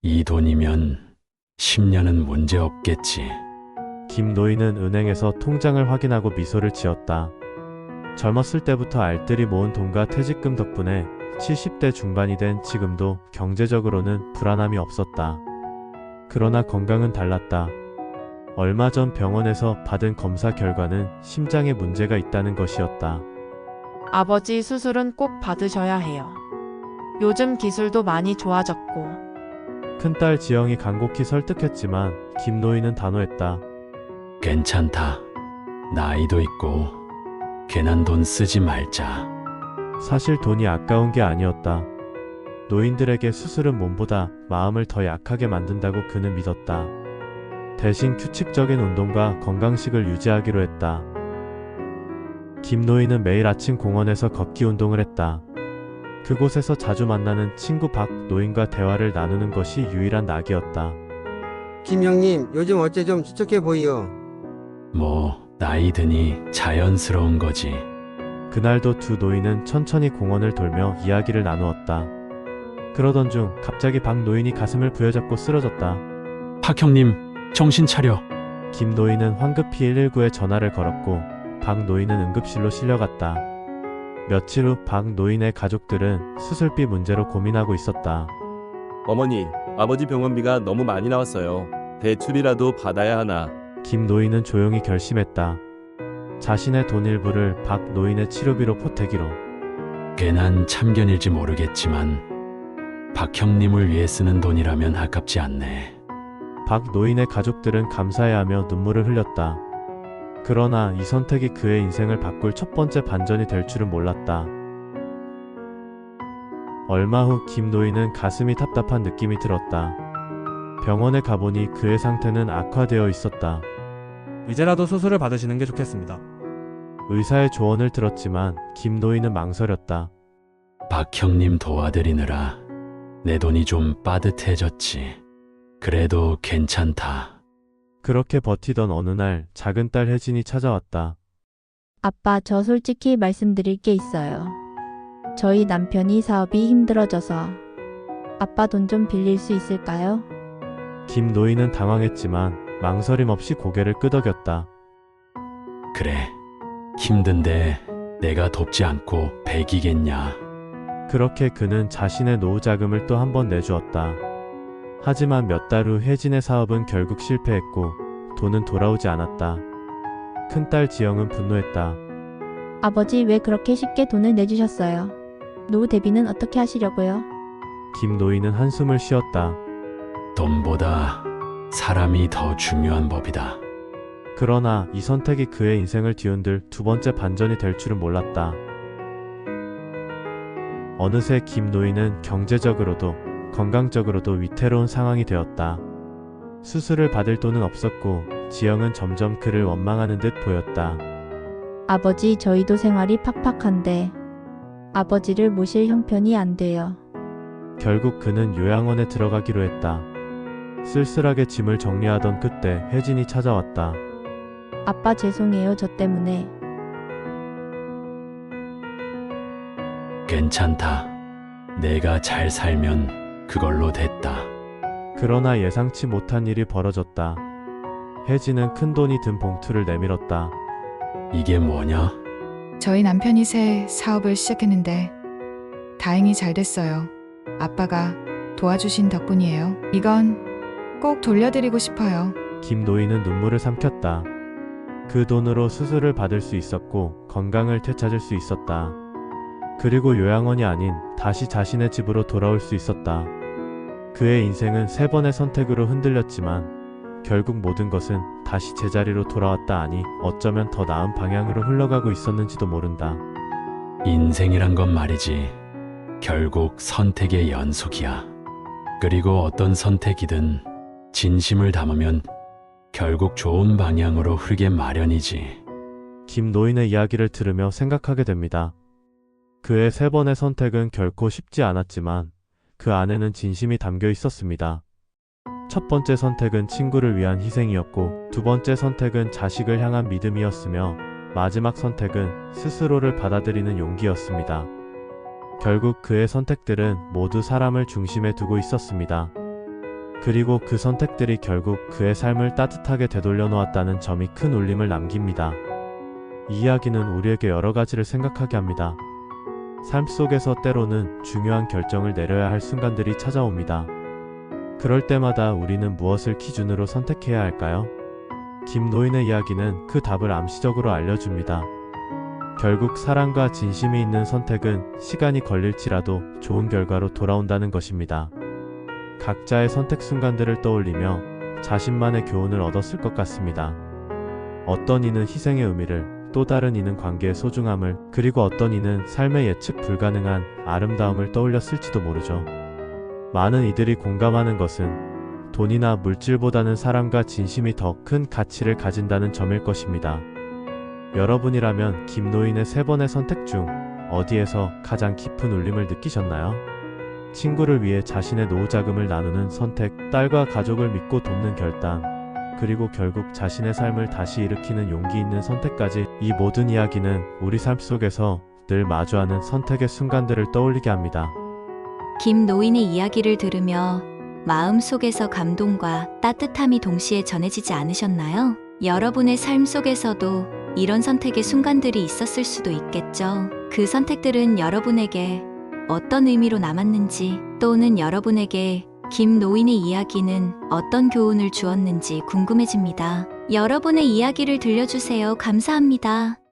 이 돈이면 10년은 문제 없겠지. 김 노인은 은행에서 통장을 확인하고 미소를 지었다. 젊었을 때부터 알뜰히 모은 돈과 퇴직금 덕분에 70대 중반이 된 지금도 경제적으로는 불안함이 없었다. 그러나 건강은 달랐다. 얼마 전 병원에서 받은 검사 결과는 심장에 문제가 있다는 것이었다. 아버지 수술은 꼭 받으셔야 해요. 요즘 기술도 많이 좋아졌고. 큰딸 지영이 간곡히 설득했지만 김 노인은 단호했다. 괜찮다. 나이도 있고 괜한 돈 쓰지 말자. 사실 돈이 아까운 게 아니었다. 노인들에게 수술은 몸보다 마음을 더 약하게 만든다고 그는 믿었다. 대신 규칙적인 운동과 건강식을 유지하기로 했다. 김 노인은 매일 아침 공원에서 걷기 운동을 했다. 그곳에서 자주 만나는 친구 박 노인과 대화를 나누는 것이 유일한 낙이었다. 김 형님, 요즘 어째 좀 수척해 보이요. 뭐 나이 드니 자연스러운 거지. 그날도 두 노인은 천천히 공원을 돌며 이야기를 나누었다. 그러던 중 갑자기 박 노인이 가슴을 부여잡고 쓰러졌다. 박 형님, 정신 차려. 김 노인은 황급히 119에 전화를 걸었고 박 노인은 응급실로 실려갔다. 며칠 후 박 노인의 가족들은 수술비 문제로 고민하고 있었다. 어머니, 아버지 병원비가 너무 많이 나왔어요. 대출이라도 받아야 하나. 김 노인은 조용히 결심했다. 자신의 돈 일부를 박 노인의 치료비로 보태기로. 괜한 참견일지 모르겠지만 박 형님을 위해 쓰는 돈이라면 아깝지 않네. 박 노인의 가족들은 감사해하며 눈물을 흘렸다. 그러나 이 선택이 그의 인생을 바꿀 첫 번째 반전이 될 줄은 몰랐다. 얼마 후 김 노인은 가슴이 답답한 느낌이 들었다. 병원에 가보니 그의 상태는 악화되어 있었다. 이제라도 수술을 받으시는 게 좋겠습니다. 의사의 조언을 들었지만 김 노인은 망설였다. 박 형님 도와드리느라 내 돈이 좀 빠듯해졌지. 그래도 괜찮다. 그렇게 버티던 어느 날 작은 딸 혜진이 찾아왔다. 아빠, 저 솔직히 말씀드릴 게 있어요. 저희 남편이 사업이 힘들어져서 아빠 돈 좀 빌릴 수 있을까요? 김 노인은 당황했지만 망설임 없이 고개를 끄덕였다. 그래, 힘든데 내가 돕지 않고 배기겠냐. 그렇게 그는 자신의 노후 자금을 또 한 번 내주었다. 하지만 몇 달 후 혜진의 사업은 결국 실패했고 돈은 돌아오지 않았다. 큰딸 지영은 분노했다. 아버지, 왜 그렇게 쉽게 돈을 내주셨어요? 노후 대비는 어떻게 하시려고요? 김 노인은 한숨을 쉬었다. 돈보다 사람이 더 중요한 법이다. 그러나 이 선택이 그의 인생을 뒤흔들 두 번째 반전이 될 줄은 몰랐다. 어느새 김 노인은 경제적으로도 건강적으로도 위태로운 상황이 되었다. 수술을 받을 돈은 없었고 지영은 점점 그를 원망하는 듯 보였다. 아버지, 저희도 생활이 팍팍한데 아버지를 모실 형편이 안 돼요. 결국 그는 요양원에 들어가기로 했다. 쓸쓸하게 짐을 정리하던 그때 혜진이 찾아왔다. 아빠, 죄송해요. 저 때문에. 괜찮다. 내가 잘 살면 그걸로 됐다. 그러나 예상치 못한 일이 벌어졌다. 혜진은 큰돈이 든 봉투를 내밀었다. 이게 뭐냐? 저희 남편이 새 사업을 시작했는데 다행히 잘 됐어요. 아빠가 도와주신 덕분이에요. 이건 꼭 돌려드리고 싶어요. 김 노인은 눈물을 삼켰다. 그 돈으로 수술을 받을 수 있었고 건강을 되찾을 수 있었다. 그리고 요양원이 아닌 다시 자신의 집으로 돌아올 수 있었다. 그의 인생은 세 번의 선택으로 흔들렸지만 결국 모든 것은 다시 제자리로 돌아왔다. 아니, 어쩌면 더 나은 방향으로 흘러가고 있었는지도 모른다. 인생이란 건 말이지. 결국 선택의 연속이야. 그리고 어떤 선택이든 진심을 담으면 결국 좋은 방향으로 흐르게 마련이지. 김 노인의 이야기를 들으며 생각하게 됩니다. 그의 세 번의 선택은 결코 쉽지 않았지만 그 안에는 진심이 담겨 있었습니다. 첫 번째 선택은 친구를 위한 희생이었고 두 번째 선택은 자식을 향한 믿음이었으며 마지막 선택은 스스로를 받아들이는 용기였습니다. 결국 그의 선택들은 모두 사람을 중심에 두고 있었습니다. 그리고 그 선택들이 결국 그의 삶을 따뜻하게 되돌려 놓았다는 점이 큰 울림을 남깁니다. 이 이야기는 우리에게 여러 가지를 생각하게 합니다. 삶 속에서 때로는 중요한 결정을 내려야 할 순간들이 찾아옵니다. 그럴 때마다 우리는 무엇을 기준으로 선택해야 할까요? 김노인의 이야기는 그 답을 암시적으로 알려줍니다. 결국 사랑과 진심이 있는 선택은 시간이 걸릴지라도 좋은 결과로 돌아온다는 것입니다. 각자의 선택 순간들을 떠올리며 자신만의 교훈을 얻었을 것 같습니다. 어떤 이는 희생의 의미를, 또 다른 이는 관계의 소중함을, 그리고 어떤 이는 삶의 예측 불가능한 아름다움을 떠올렸을지도 모르죠. 많은 이들이 공감하는 것은 돈이나 물질보다는 사랑과 진심이 더 큰 가치를 가진다는 점일 것입니다. 여러분이라면 김노인의 3번의 선택 중 어디에서 가장 깊은 울림을 느끼셨나요? 친구를 위해 자신의 노후 자금을 나누는 선택, 딸과 가족을 믿고 돕는 결단, 그리고 결국 자신의 삶을 다시 일으키는 용기 있는 선택까지, 이 모든 이야기는 우리 삶 속에서 늘 마주하는 선택의 순간들을 떠올리게 합니다. 김노인의 이야기를 들으며 마음속에서 감동과 따뜻함이 동시에 전해지지 않으셨나요? 여러분의 삶 속에서도 이런 선택의 순간들이 있었을 수도 있겠죠. 그 선택들은 여러분에게 어떤 의미로 남았는지, 또는 여러분에게 김노인의 이야기는 어떤 교훈을 주었는지 궁금해집니다. 여러분의 이야기를 들려주세요. 감사합니다.